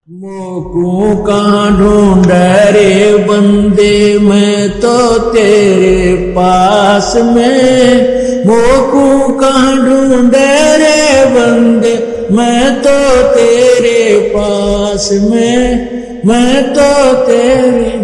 मोकू कहाँ ढूंढ रे बंदे, मैं तो तेरे पास में। मोकू कहाँ ढूंढ रे बंदे, मैं तो तेरे पास में। मैं तो तेरे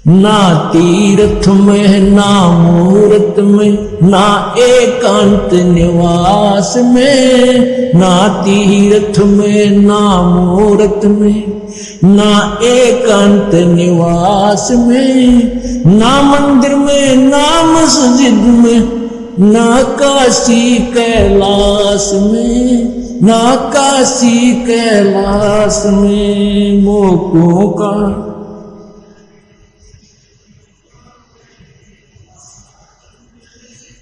ना तीर्थ में ना मूरत में, ना एकांत निवास में। ना तीर्थ में ना मूरत में, ना एकांत निवास में। ना मंदिर में ना मस्जिद में, ना काशी कैलाश में। ना काशी कैलाश में मोको का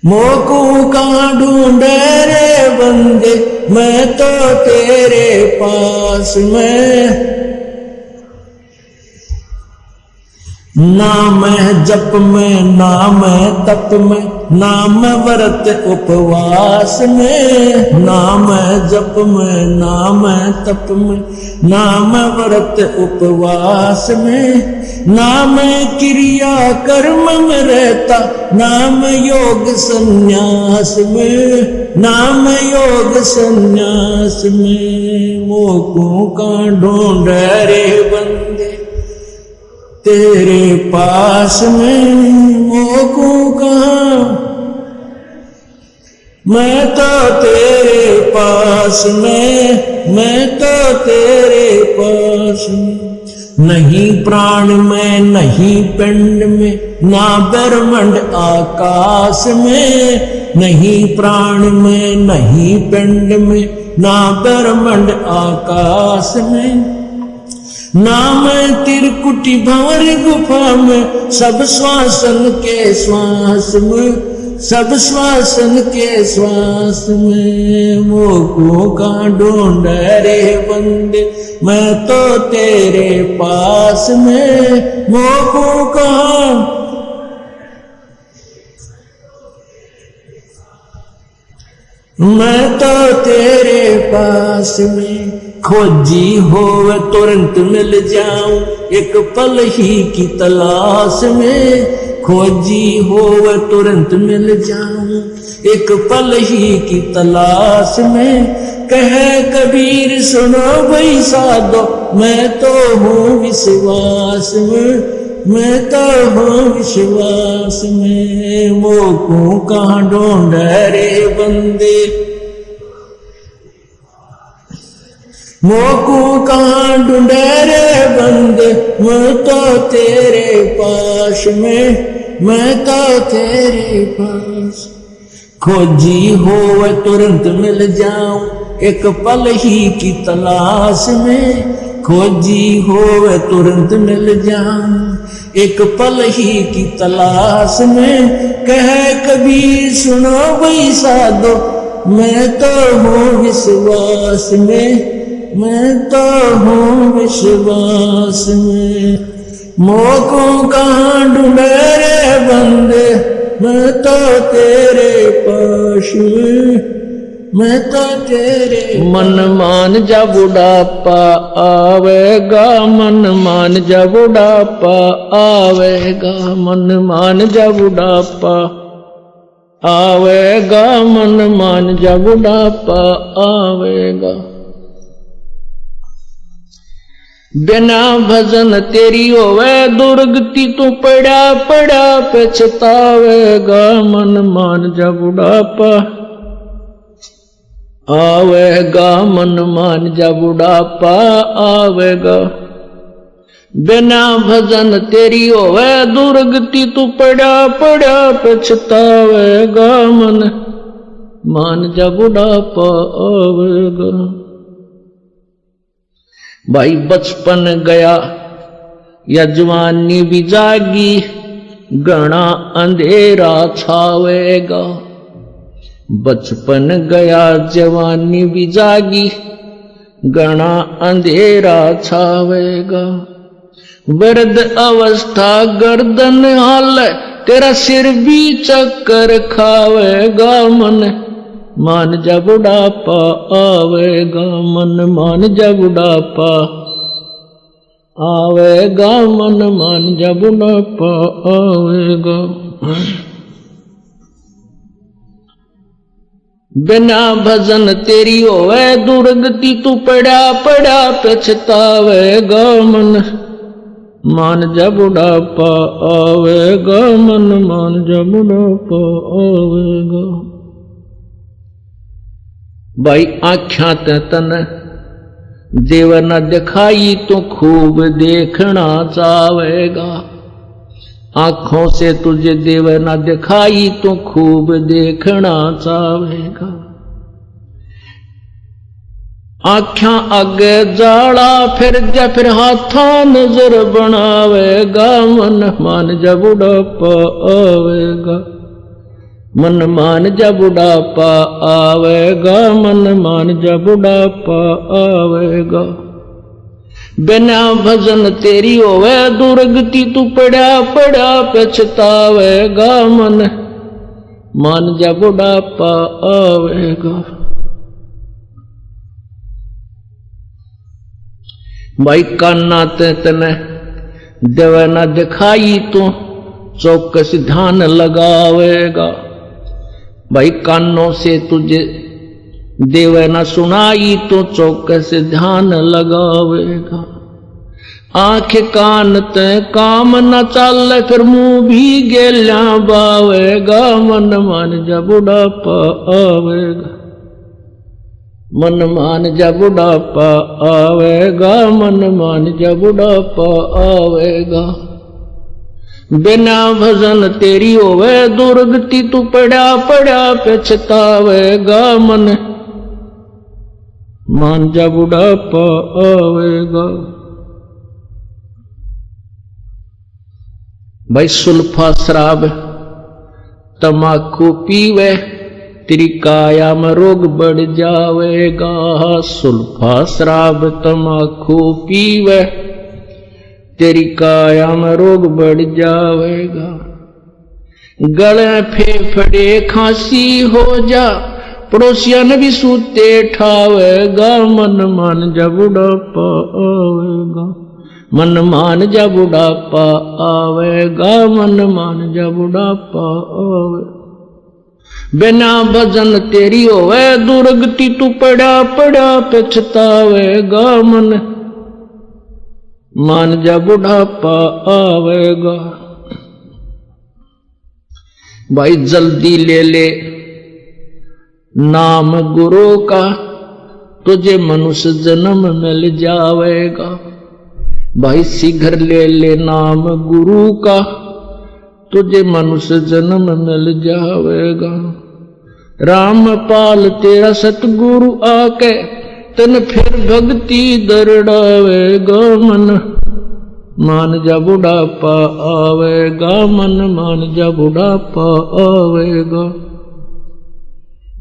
मोकू कहाँ ढूंढे रे बंदे, मैं तो तेरे पास में। ना मैं जप में ना मैं तप में, ना मैं व्रत उपवास में। ना मैं जप में ना मैं तप में, ना मैं व्रत उपवास में। ना मैं क्रिया कर्म में रहता, ना मैं योग संन्यास में। ना मैं योग संन्यास में मोकू का ढूंढ रे बंदे तेरे पास में। मोकू कहाँ, मैं तो तेरे पास में। मैं तो तेरे पास में। नहीं प्राण में नहीं पिंड में, ना ब्रह्मांड आकाश में। नहीं प्राण में नहीं पिंड में, ना ब्रह्मांड आकाश में। ना मैं त्रिकुटी भंवर गुफा में, सब श्वासन के श्वास में। सब श्वासन के श्वास में मोको का ढूंढ रे बंदे, मैं तो तेरे पास में। मोको का मैं तो तेरे पास में। खोजी हो तुरंत मिल जाऊं, एक पल ही की तलाश में। खोजी हो तुरंत मिल जाऊं, एक पल ही की तलाश में। कहे कबीर सुनो भाई साधो, मैं तो हूँ विश्वास में। मैं तो हूँ विश्वास में मोको कहाँ ढूंढ रे बंदे। मोकू कहाँ ढूंढे रे बंदे, मैं तो तेरे पास में। मैं तो तेरे पास। खोजी हो तुरंत मिल जाऊं, एक पल ही की तलाश में। खोजी हो तुरंत मिल जाऊं, एक पल ही की तलाश में। कहे कबीर सुनो भाई साधो, मैं तो हूँ विश्वास में। मैं तो हूँ विश्वास में मोको कहाँ ढूंढे रे बंदे, मैं तो तेरे पास में। मैं तो तेरे मन मान जा बुढ़ापा आवेगा, मन मान जा बुढ़ापा आवेगा। मन मान जा बुढ़ापा आवेगा, मन मान जा बुढ़ापा आवेगा। बिना भजन तेरी होवे दुर्गति, तू पड़ा पड़ा पछतावेगा। मन मान जा बुढ़ापा आवेगा, मन मान जा बुढ़ापा आवेगा। बिना भजन तेरी होवे दुर्गति, तू पड़ा पड़ा पछतावेगा। मन मान जा बुढ़ापा आवेगा। भाई बचपन गया या जवानी भी जागी, घना अंधेरा छावेगा। बचपन गया जवानी भी जागी, घना अंधेरा छावेगा। वृद्ध अवस्था गर्दन हाल, तेरा सिर भी चक्कर खावेगा। मन मान जा बुढ़ापा आवेगा मन, मान जा बुढ़ापा आवेगा मन, मान जा बुढ़ापा आवेगा। बिना भजन तेरी होवे दुर्गति, तू पड़ा पड़ा पछतावेगा मन, मान जा बुढ़ापा आवेगा मन, मान जा बुढ़ापा आवेगा। भाई आँख्यां ते तन देव न दिखाई तो खूब देखना चाहेगा, आंखों से तुझे देव न दिखाई तो खूब देखना चाहेगा। आँखां आगे जाला फिर जा, फिर हाथों नजर बनावेगा मन, मान जा बुढ़ापा आवेगा मन, मान जा बुढ़ापा आवेगा मन, मान जा बुढ़ापा आवेगा। बिना भजन तेरी होवे दुर्गति, तू पड़ा पड़ा पछतावेगा मन, मान जा बुढ़ापा आवेगा। भाई कान्ना ते तने देव न दिखाई तो चौकस ध्यान लगावेगा, भाई कानों से तुझे देव न सुनाई तो चौकस ध्यान लगावेगा। आंख कान ते काम न चल, फिर मुंह भी गेल्या बावेगा मन, मान जा बुढ़ापा आवेगा मन, मान जा बुढ़ापा आवेगा मन, मान जा बुढ़ापा आवेगा। बिना भजन तेरी होवे दुर्गति, तू पड़ा पड़ा पछतावेगा मन, मान जा बुढ़ापा आवेगा। भाई सुल्फा शराब तमाकू पीवे तेरी काया में रोग बढ़ जावेगा, सुल्फा शराब तमाकू पीवे तेरी काया में रोग बढ़ जावेगा। गले फेफड़े खांसी हो जा, पड़ोसियन भी सूते ठावेगा मन, मान जा बुढ़ापा आवेगा मन, मान जा बुढ़ापा आवेगा मन, मान जा बुढ़ापा आवेगा। बिना भजन तेरी होवे दुर्गति, तू पड़ा पड़ा पछतावेगा मन, मान जा बुढ़ापा आवेगा। भाई जल्दी ले ले नाम गुरु का, तुझे मनुष्य जन्म मिल जावेगा। भाई शीघ्र ले ले नाम गुरु का, तुझे मनुष्य जन्म मिल जावेगा। रामपाल तेरा सतगुरु आके, तन फिर भक्ति दरड़ावेगा मन, मान जा बुढ़ापा आवेगा मन, मान जा बुढ़ापा आवेगा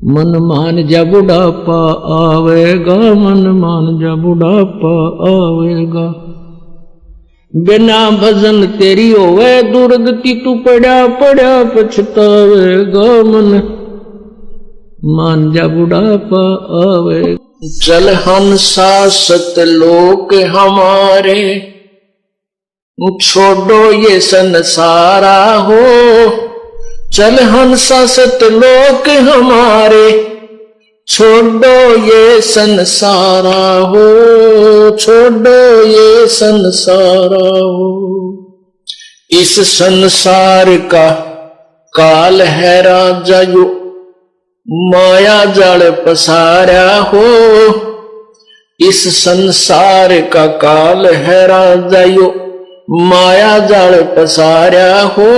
मन, मान जा बुढ़ापा आवेगा मन, मान जा बुढ़ापा आवेगा। बिना भजन तेरी होवे दुर्गति, तू पड़ा पड़ा पछतावेगा मन, मान जा बुढ़ापा आवेगा। चल हंसा सतलोक हमारे, छोड़ो ये संसारा हो, चल हंसा सतलोक हमारे, छोड़ो ये संसारा हो, छोड़ो ये संसारा हो। इस संसार का काल है राजा यो, माया जाल पसारा हो। इस संसार का काल है राजा यो, माया जाल पसारा हो।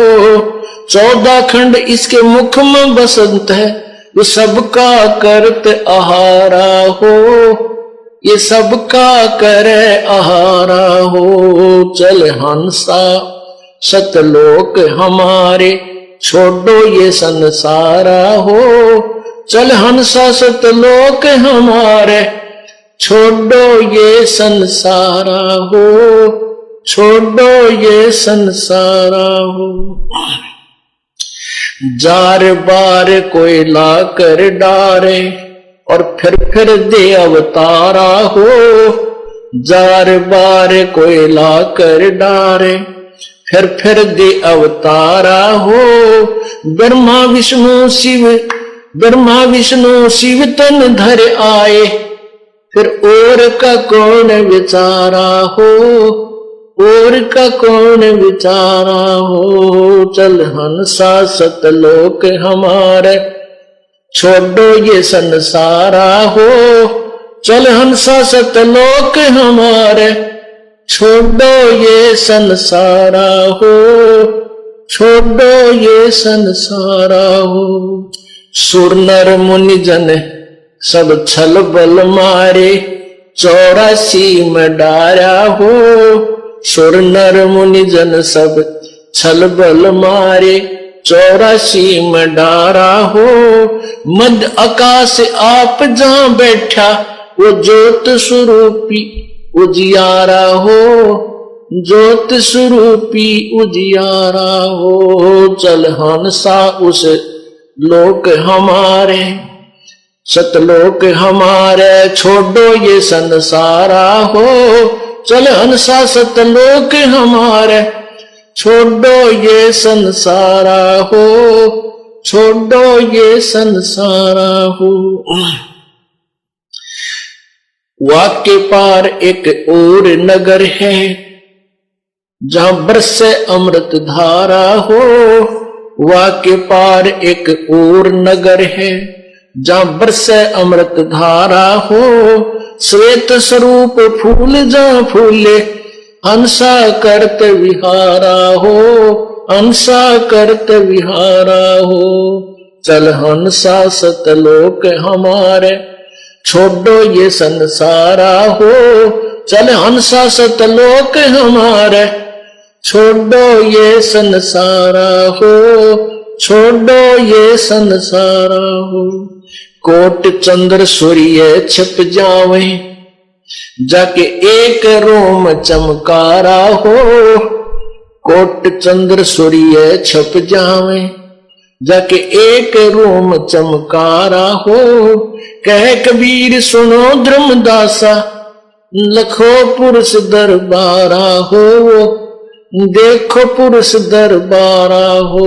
14 खंड इसके मुख में बसंत है, ये सबका करत आहारा हो, ये सबका करे आहारा हो। चल हंसा सतलोक हमारे, छोड़ो ये संसारा हो। चल हंसा सतलोक हमारे, छोड़ो ये संसारा हो, छोड़ो ये संसारा हो। जार बार कोई ला कर डारे और फिर दे अवतारा हो। जार बार कोई ला कर डारे फिर दे अवतारा हो। ब्रह्मा विष्णु शिव तन धर आए फिर और का कौन विचारा हो। और का कौन विचारा हो। चल हंसा सतलोक हमारे छोड़ो ये संसारा हो। चल हंसा सतलोक हमारे छोड़ो ये संसारा हो। छोड़ो ये संसारा हो। सुर नर मुनि जन सब छल बल मारे 84 में डारा हो। सुर नर मुनि जन सब छल बल मारे 84 में डारा हो। मध्य आकाश आप जहां बैठा वो ज्योत स्वरूपी उजियारा हो। ज्योत स्वरूपी उजियारा हो। चल हंसा उस लोक हमारे सतलोक हमारे छोड़ो ये संसारा हो। चल हंसा सतलोक हमारे छोड़ो ये संसारा हो। छोड़ो ये संसारा हो। वाक्य पार एक और नगर है जहां बरसे अमृत धारा हो। वाक्य पार एक और नगर है जहां बरसे अमृत धारा हो। श्वेत स्वरूप फूल जहां फूले हंसा करत विहारा हो। हंसा करत विहारा हो। चल हंसा सतलोक हमारे छोड़ो ये संसारा हो। चल हंसा सतलोक हमारे छोड़ो ये संसारा हो। छोड़ो ये संसारा हो। कोट चंद्र सूर्य छिप जावे जाके एक रोम चमकारा हो। कोट चंद्र सूर्य छिप जावे जाके एक रोम चमकारा हो। कह कबीर सुनो धर्मदासा लखो पुरुष दरबारा हो। देखो पुरुष दरबारा हो।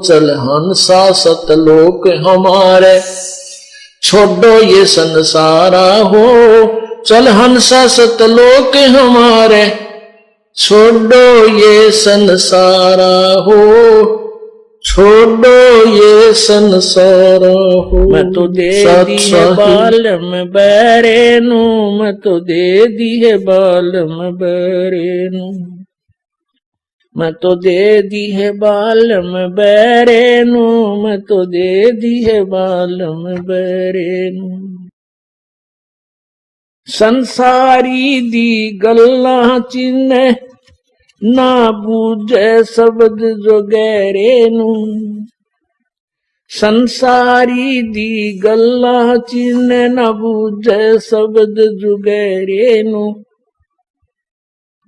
चल हंसा सतलोक हमारे छोड़ो ये संसारा हो। चल हंसा सतलोक हमारे छोड़ो ये संसारा हो। छोड़ो ये संसारा हो। मैं तो दे दी है बालम बैरेनु। मैं तो दे दी है बालम बैरेनु। मैं तो दे दी है बालम बैरेनु। मैं तो दे दी है बालम बैरेनु। संसारी दी गल्ला चिन्ह ना बूझे शब्द जो गैरेनु। संसारी दी गल्ला चिन्ह ना बूझे शब्द जो गैरेनु।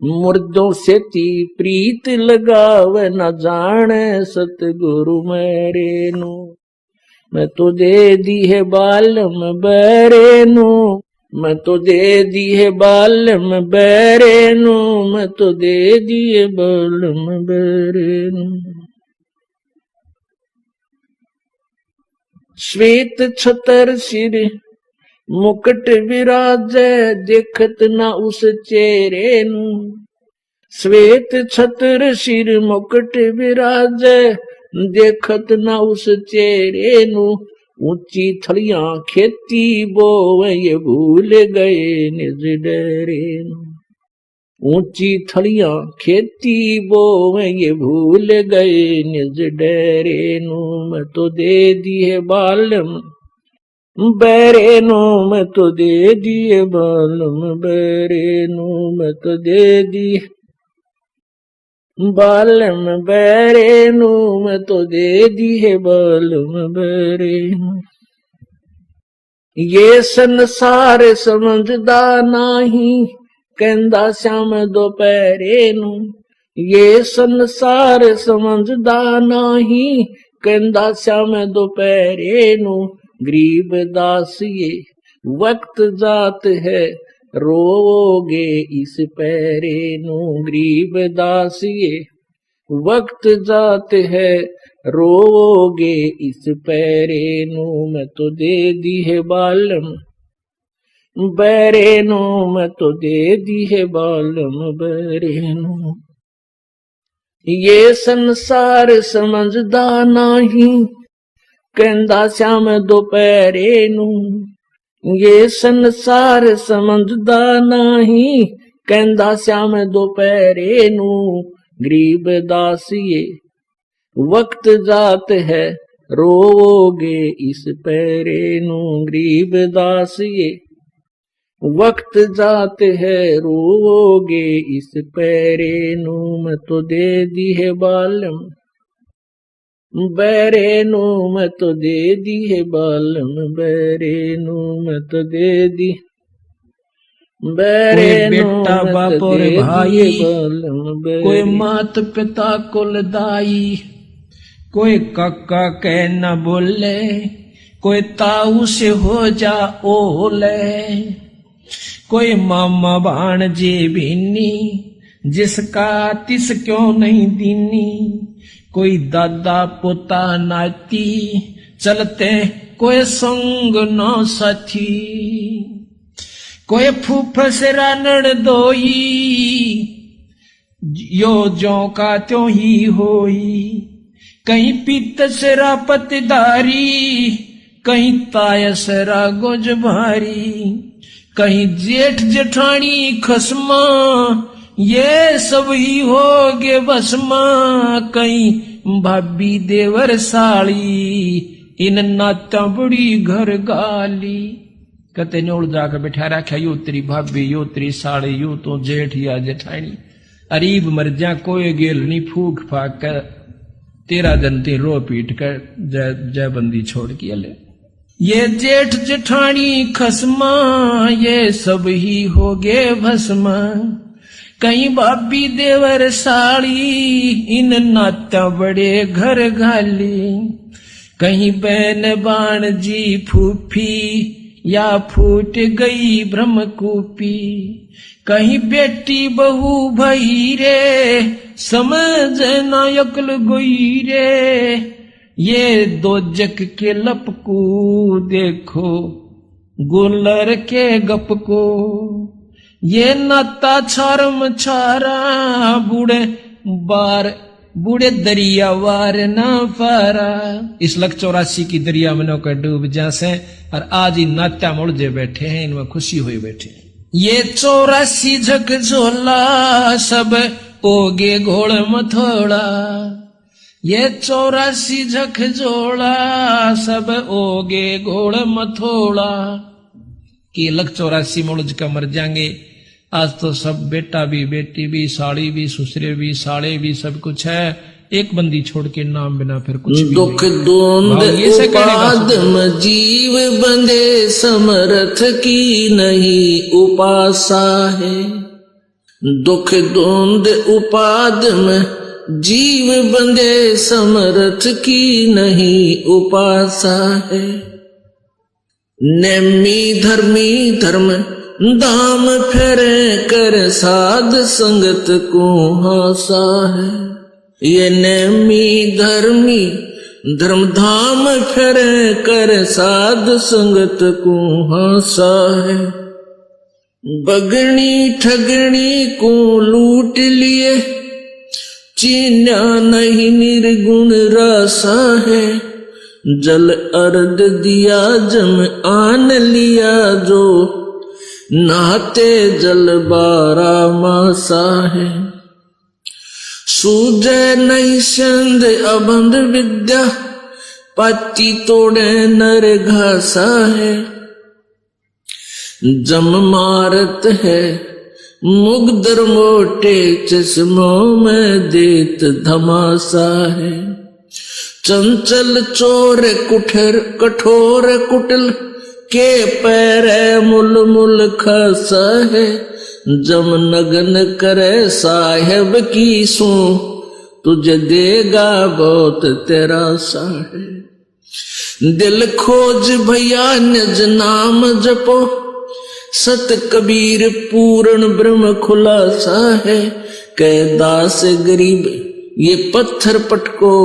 मुर्दों से ती प्रीत लगाव न जाने सतगुरु मेरेनु। मैं तो दे दी है बालम बैरेनु। मैं तो दे दी है बालम बैरेनु। मैं तो दे दी है बालम बैरेनु। श्वेत छतर सिर मुकुट विराजे देखत न उस चेहरे नु। श्वेत छतर सिर मुकुट विराजे देखत न उस चेहरे नु। ऊंची थलियां खेती बोवे ये भूल गए निज डेरे नु। ऊंची थलियां खेती बोवे ये भूल गए निज डेरे नु। मैं तो दे दी है बालम बैरेनु। मैं तो दे दिए बालम बैरेनु। मैं तो दे दी बालम बैरेनु। मैं तो दे दी है बालम बैरेनु। ये संसार समझदा नाही कहंदा श्याम दोपहरे नु। ये संसार समझदा नाही कहंदा श्याम दोपहरे नू गरीब दासिए वक्त जात है रोगे इस पैरे नू गरीब दासिए वक्त जात है रोगे इस पैरे नू मैं तो दे दी है बालम बैरे नू मैं तो दे दी है बालम बैरे नू। ये संसार समझदा नहीं कहंदा श्याम दोपहरे नू ये संसार समझदा नहीं कहंदा श्याम दोपहरे नू गरीब दासिए वक्त जात है रोगे इस पैरे नू गरीब दासिए वक्त जात है रोगे इस पैरे नू मैं तो दे दी है बालम बैरे नू मैं तो दे दी है बालम बैरे नू मैं तो दे दी बैरे बेटा बाप और भाई कोई मात पिता कुल दाई कोई काका कह न बोले कोई ताऊ से हो जा ओले कोई मामा भाणजे बीनी जिसका तिस क्यों नहीं दीनी कोई दादा पोता नाती चलते कोई संग न साथी कोई फूफसरा नड़दोई यो जो का त्यों ही होई कहीं पीतसरा पतदारी कहीं तायसरा गोज भारी कहीं जेठ जेठानी खसमा ये सब ही हो गे बसमा कहीं भाभी देवर साली इन नाता बड़ी घर गाली कते नोड़ जाकर बैठा रखा यो तेरी भाभी यो तेरी साली यो तो जेठ या जेठानी अरीब मर जा कोई गेल नहीं फूक फाक कर तेरा जनते रो पीट कर जय बंदी छोड़ के ले ये जेठ जेठानी खसमा ये सब ही हो गे भस्मा कहीं भाभी देवर साड़ी इन नाता बड़े घर घाली कहीं बहन बाण जी फूफी या फूट गई ब्रह्मकूपी कहीं बेटी बहू भई रे समझ ना अकल गोई रे ये दो जग के लपकू देखो गुलर के गप को ये नाता छारम छारा बूढ़े दरिया वार न पारा इस लख 84 की दरिया में नौकर डूब जासे और आज ही नात्या मुड़जे बैठे हैं इनमें खुशी हुई बैठे ये 84 झक झोला सब ओगे घोड़ मथोड़ा ये 84 झक झोला सब ओगे घोड़ मथोड़ा कि लख 84 मुड़ज का मर जाएंगे आज तो सब बेटा भी बेटी भी साड़ी भी ससुरे भी साले भी सब कुछ है एक बंदी छोड़ के नाम बिना फिर कुछ भी दुख द्वंद उपादम जीव बंधे समर्थ की नहीं उपासा है दुख द्वंद उपादम जीव बंधे समर्थ की नहीं उपासा है नेमी धर्मी धर्म दाम फेरे कर साध संगत को हासा है ये नेमी धर्मी धर्म धाम फेरे कर साध संगत को हासा है बगनी ठगनी को लूट लिए चीन्या नहीं निर्गुण रासा है जल अर्ध दिया जम आन लिया जो नहाते जल 12 मासा है सूझे नहीं संद अबंध विद्या पाती तोड़े नर घासा है जम मारत है मुगदर मोटे चश्मों में देत धमासा है चंचल चोर कुठर कठोर कुटिल के पैरे मुल मुल खसा है जम नगन करे साहेब की सो तुझे देगा बहुत तेरा सा है। दिल खोज भैया निज नाम जपो, सत कबीर पूर्ण ब्रह्म खुलासा है। कह दास गरीब ये पत्थर पटको,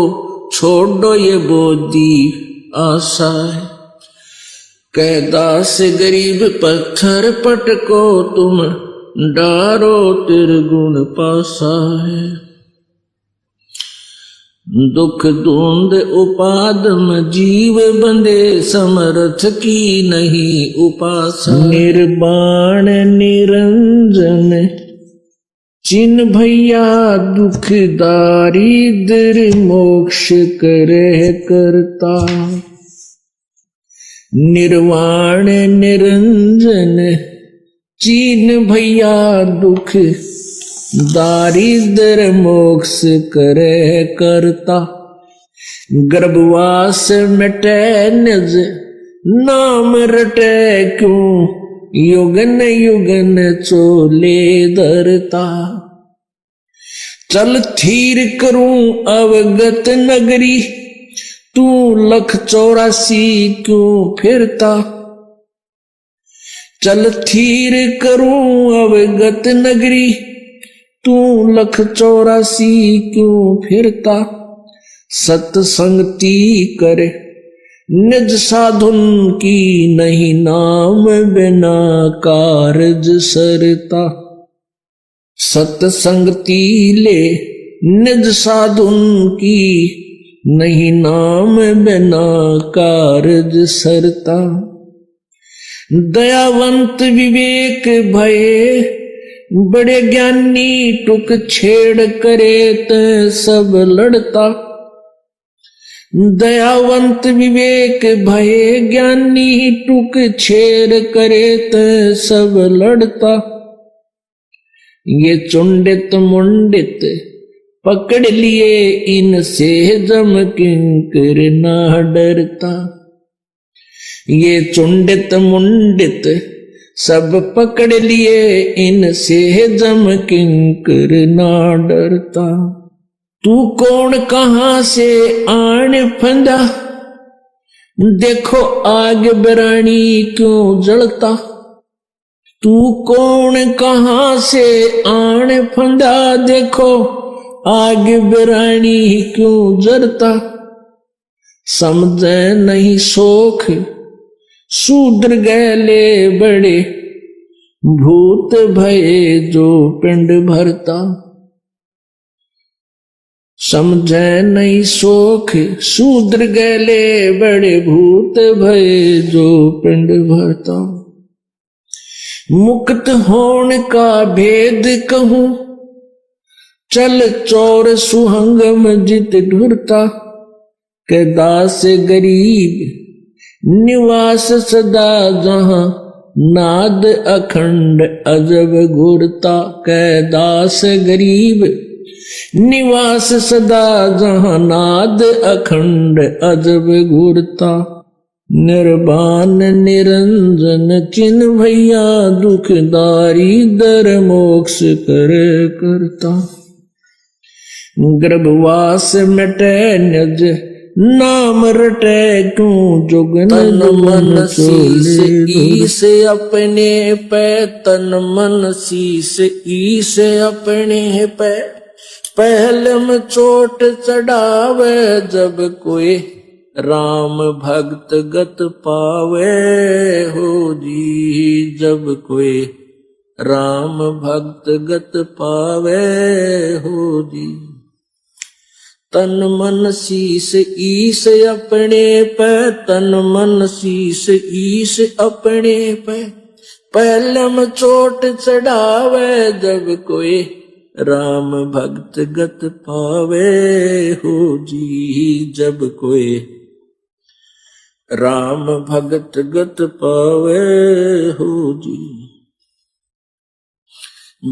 छोड़ो ये बोधी आशा है। कह दास गरीब पत्थर पटको, तुम डारो त्रिगुण पासा है। दुख धुंध उपादम जीव बंदे, समर्थ की नहीं उपासा। निर्वाण निरंजन चिन्ह भैया, दुख दारिद्र मोक्ष करे करता। निर्वाण निरंजन चिन्ह भैया, दुख दारिद्र मोक्ष करे करता। गर्भवास मिटे निज नाम रटे, क्यों युगन युगन चोले धरता। चल थीर करूं अवगत नगरी, तू 184 क्यों फिरता। चल थीर करूं अवगत नगरी, तू 184 क्यों फिरता। सत्संगति करे निज साधुन की, नहीं नाम बिना कारज सरता। सत्संगति ले निज साधुन की, नहीं नाम बिना कारज सरता। दयावंत विवेक भये बड़े ज्ञानी, टुक छेड़ करे त सब लड़ता। दयावंत विवेक भये ज्ञानी, टुक छेड़ करे त सब लड़ता। ये चुंडित मुंडित पकड़ लिए, इनसे जम किंकर ना डरता। ये चुंडित मुंडित सब पकड़ लिए, इनसे जम किंकर ना डरता। तू कौन कहां से आन फंदा, देखो आग बरानी क्यों जलता। तू कौन कहां से आन फंदा, देखो आग बरानी क्यों जलता। समझे नहीं सोख शूद्र गैले बड़े, भूत भये जो पिंड भरता। समझे नहीं सोख शूद्र गैले बड़े, भूत भये जो पिंड भरता। मुक्त होने का भेद कहूं, चल चोर सुहंगम जित ढुरता। के दास गरीब निवास सदा जहां, नाद अखंड अजब घूरता। के दास गरीब निवास सदा जहां, नाद अखंड अजब घूरता। निर्वाण निरंजन चिन्ह भैया, दुख दारिद्र मोक्ष करे करता। गर्भवास मिटे निज नाम रटे, क्यों जुगन मन शीस ईस अपने पे। तन मन शीस ईस अपने पे, पहले में चोट चढ़ावे। जब कोई राम भक्त गत पावे हो जी, जब कोई राम भक्त गत पावे हो जी। तन मन शीस ईस अपने पे, तन मन शीस ईस अपने पे। पहले में चोट चढ़ावे, जब कोई राम भक्त गत पावे हो जी। जब कोई राम भगत गत पावे हो जी।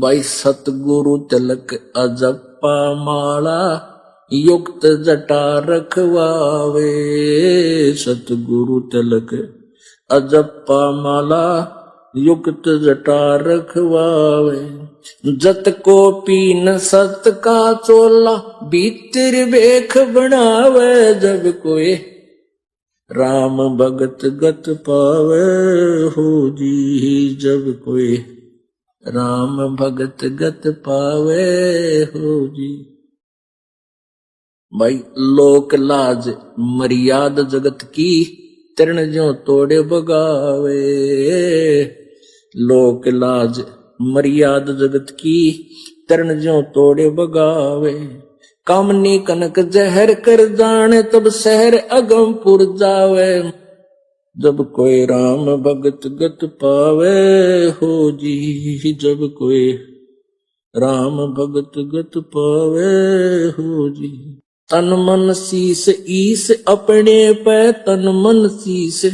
भाई सतगुरु तिलक अजप्पा माला, युक्त जटा रखवावे। सतगुरु तिलक अजप्पा माला, युक्त जटा रखवावे। जत को पीन सत का चोला भीतर बेख बनावे। जब कोई राम भगत गत पावे हो जी। जब कोई राम भगत गत पावे हो जी। भाई लोक लाज मर्याद जगत की तरण ज्यों तोड़े बगावे। लोक लाज मर्याद जगत की तरण ज्यों तोड़े बगावे। कामनी कनक जहर कर जाने तब शहर अगमपुर जावे। जब कोई राम भगत गत पावे हो जी। जब कोई राम भगत गत पावे हो जी। तन मन शीस ईस अपने पे तन मन शीस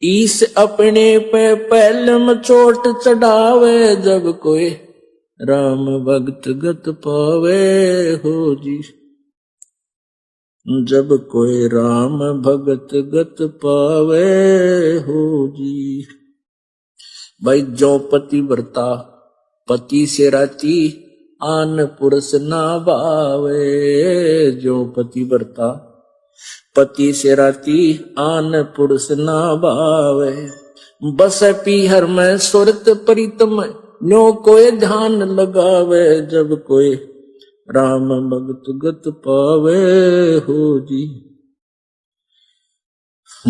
ईस अपने पे पहलम चोट चढ़ावे। जब कोई राम भगत गत पावे हो जी। जब कोई राम भगत गत पावे हो जी। भाई जो पति व्रता पति से राती आन पुरुष ना भावे। जो पति व्रता पति से राती आन पुरुष ना भावे। बस पीहर में सुरत प्रीतम न्यो कोई ध्यान लगावे। जब कोई राम भगत गत पावे हो जी।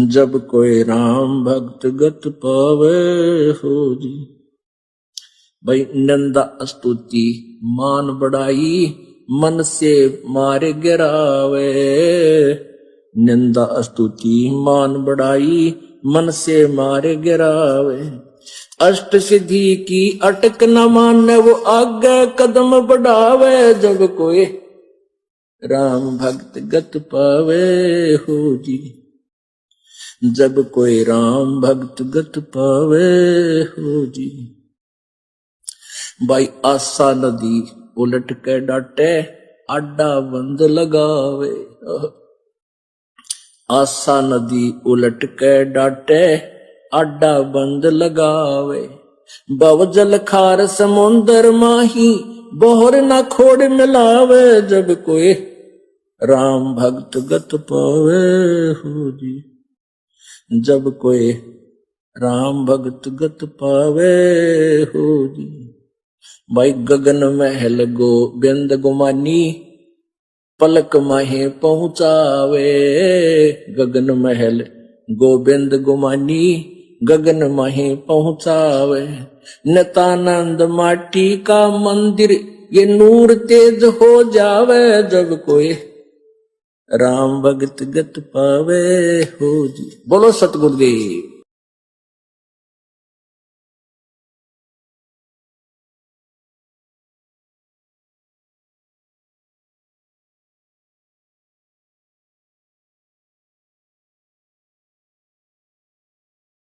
जब कोई राम भक्त गत पावे हो जी। भाई नंदा स्तुति मान बढ़ाई मन से मारे गिरावे। निंदा स्तुति मान बढ़ाई मन से मारे गिरावे। अष्ट सिद्धि की अटक न माने वो आगे कदम बढ़ावे। जब कोई राम भक्त गत पावे हो जी। जब कोई राम भक्त गत पावे हो जी। भाई आशा नदी उलट के डाटे अड्डा बंद लगावे। आशा नदी उलट के डाटे अड्डा बंद लगावे। बवजल खार समुंदर माही बोहर ना खोड़ मिलावे। जब कोई राम भक्त गत पावे हो जी। जब कोई राम भक्त गत पावे हो जी। भाई गगन महल गोबिंद गुमानी पलक माहे पहुंचावे। गगन महल गोबिंद गुमानी गगन माहे पहुंचावे। नितानंद माटी का मंदिर ये नूर तेज हो जावे। जब कोई राम भगत गत पावे हो जी। बोलो सतगुरुदेव।